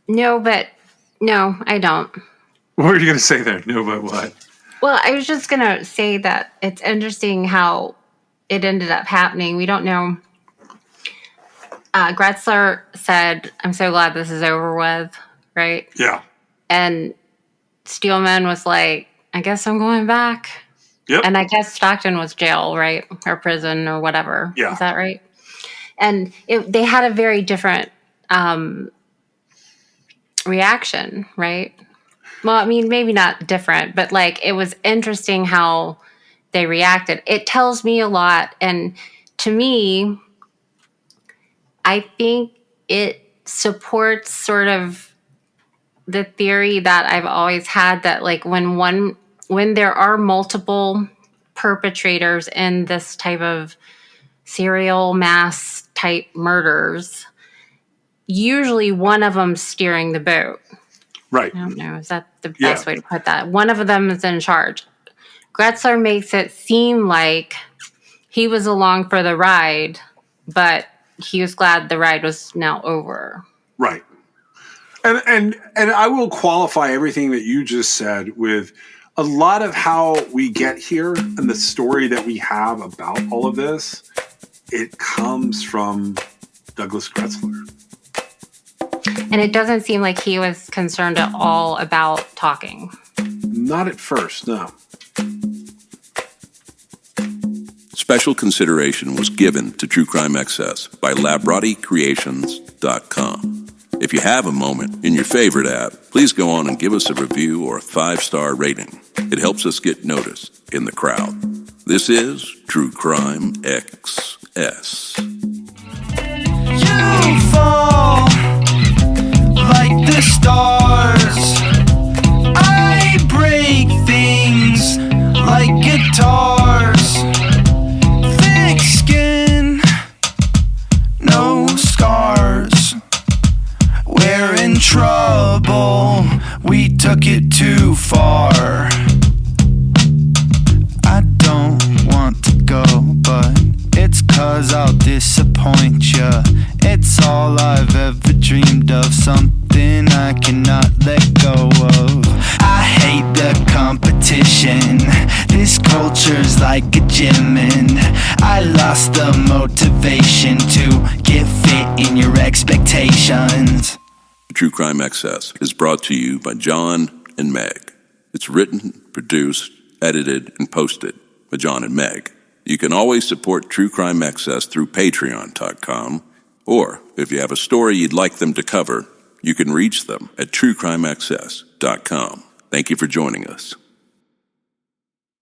No, I don't. What were you going to say there? No, but what? Well, I was just going to say that it's interesting how it ended up happening. We don't know. Gretzler said, "I'm so glad this is over with," right? Yeah. And Steelman was like, "I guess I'm going back." Yep. And I guess Stockton was jail, right? Or prison or whatever. Yeah. Is that right? And they had a very different reaction, right? Well, I mean, maybe not different, but like it was interesting how they reacted. It tells me a lot. And to me, I think it supports sort of the theory that I've always had that like when there are multiple perpetrators in this type of serial mass type murders, usually one of them's steering the boat. Right. I don't know. Is that the best way to put that? One of them is in charge. Gretzler makes it seem like he was along for the ride, but he was glad the ride was now over. Right. And I will qualify everything that you just said with a lot of how we get here and the story that we have about all of this. It comes from Douglas Gretzler. And it doesn't seem like he was concerned at all about talking. Not at first, no. Special consideration was given to True Crime Excess by LabRottiCreations.com. If you have a moment in your favorite app, please go on and give us a review or a 5-star rating. It helps us get noticed in the crowd. This is True Crime XS. fall like the stars. I break things like guitars. Thick skin, no scars. We're in trouble, we took it too far. I don't want to go, but it's 'cause I'll disappoint ya. It's all I've ever dreamed of, something I cannot let go of. I hate the competition, this culture's like a gym, and I lost the motivation to get fit in your expectations. True Crime Excess is brought to you by John and Meg. It's written, produced, edited, and posted by John and Meg. You can always support True Crime Excess through patreon.com, or if you have a story you'd like them to cover, you can reach them at truecrimeaccess.com. Thank you for joining us.